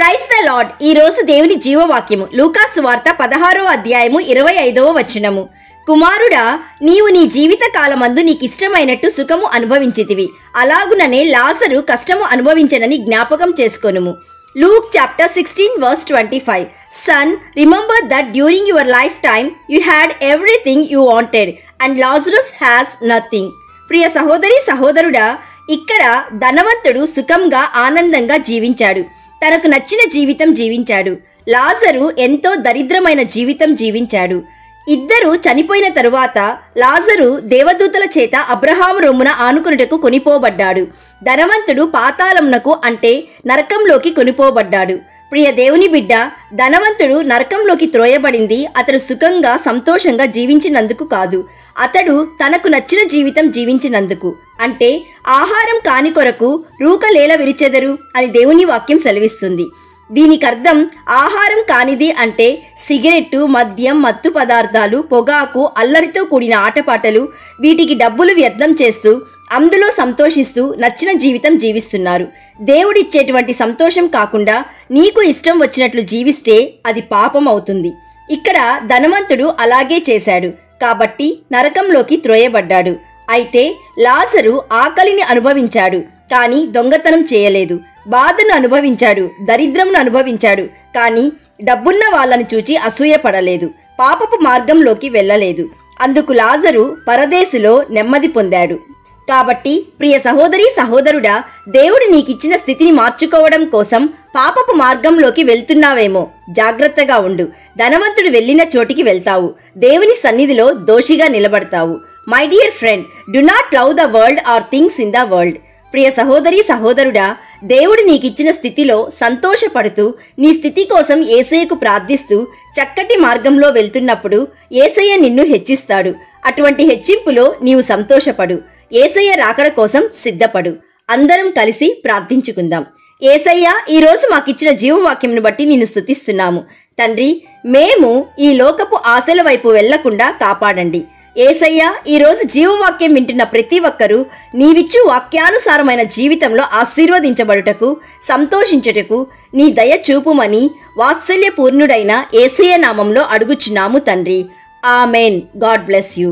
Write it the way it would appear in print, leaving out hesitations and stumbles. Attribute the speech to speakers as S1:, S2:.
S1: Praise the lord. ఈ రోజు దేవుని జీవవాక్యము లూకాసు వార్త 16వ అధ్యాయము 25వ వచనము. కుమారుడా, నీవు నీ జీవిత కాలమందు నీకిష్టమైనట్టు సుఖము అనుభవించితివి, అలాగుననే లాజరు కష్టము అనుభవించనని జ్ఞాపకం చేసుకొనుము. Luke chapter 16 verse 25. Son, remember that during your lifetime you had everything you wanted and Lazarus has nothing. ప్రియ సహోదరి సహోదరుడా, ఇక్కడ ధనవంతుడు సుఖంగా ఆనందంగా జీవించాడు, తనకు నచ్చిన జీవితం జీవించాడు. లాజరు ఎంతో దరిద్రమైన జీవితం జీవించాడు. ఇద్దరు చనిపోయిన తరువాత లాజరు దేవదూతల చేత అబ్రహాము రొమ్మున ఆనుకునుటకు కొనిపోబడ్డాడు. ధనవంతుడు పాతాళమునకు అంటే నరకంలోకి కొనిపోబడ్డాడు. ప్రియ దేవుని బిడ్డ, ధనవంతుడు నరకంలోకి త్రోయబడింది అతడు సుఖంగా సంతోషంగా జీవించినందుకు కాదు, అతడు తనకు నచ్చిన జీవితం జీవించినందుకు. అంటే ఆహారం కాని కొరకు రూకలేల విరిచెదరు అని దేవుని వాక్యం సెలవిస్తుంది. దీనికర్థం ఆహారం కానిది అంటే సిగరెట్టు, మద్యం, మత్తు పదార్థాలు, పొగాకు, అల్లరితో కూడిన ఆటపాటలు, వీటికి డబ్బులు వ్యర్థం చేస్తూ అందులో సంతోషిస్తూ నచ్చిన జీవితం జీవిస్తున్నారు. దేవుడిచ్చేటువంటి సంతోషం కాకుండా నీకు ఇష్టం వచ్చినట్లు జీవిస్తే అది పాపం అవుతుంది. ఇక్కడ ధనవంతుడు అలాగే చేశాడు కాబట్టి నరకంలోకి త్రోయబడ్డాడు. అయితే లాజరు ఆకలిని అనుభవించాడు కానీ దొంగతనం చేయలేదు, బాధను అనుభవించాడు, దరిద్రమును అనుభవించాడు కానీ డబ్బున్న వాళ్ళని చూచి అసూయపడలేదు, పాపపు మార్గంలోకి వెళ్ళలేదు. అందుకు లాజరు పరదేశులో నెమ్మది పొందాడు. కాబట్టి ప్రియ సహోదరి సహోదరుడా, దేవుడు నీకిచ్చిన స్థితిని మార్చుకోవడం కోసం పాపపు మార్గంలోకి వెళ్తున్నావేమో, జాగ్రత్తగా ఉండు. ధనవంతుడు వెళ్ళిన చోటికి వెళ్తావు, దేవుని సన్నిధిలో దోషిగా నిలబడతావు. My dear friend, do not love the world or things in the world. ప్రియ సహోదరి సహోదరుడా, దేవుడు నీకిచ్చిన స్థితిలో సంతోషపడుతూ నీ స్థితి కోసం యేసయ్యకు ప్రార్థిస్తూ చక్కటి మార్గంలో వెళ్తున్నప్పుడు యేసయ్య నిన్ను హెచ్చిస్తాడు. అటువంటి హెచ్చింపులో నీవు సంతోషపడు. యేసయ్య రాకడ కోసం సిద్ధపడు. అందరం కలిసి ప్రార్థించుకుందాం. యేసయ్య, ఈరోజు మాకిచ్చిన జీవవాక్యంను బట్టి నిన్ను స్తుతిస్తున్నాము. తండ్రి, మేము ఈ లోకపు ఆశల వైపు వెళ్లకుండా కాపాడండి. యేసయ్య, ఈరోజు జీవవాక్యం వింటున్న ప్రతి ఒక్కరూ నీవిచ్చు వాక్యానుసారమైన జీవితంలో ఆశీర్వదించబడుటకు, సంతోషించుటకు నీ దయ చూపుమని వాత్సల్యపూర్ణుడైన యేసయ్య నామంలో అడుగుచున్నాము తండ్రి. ఆమెన్. God bless you.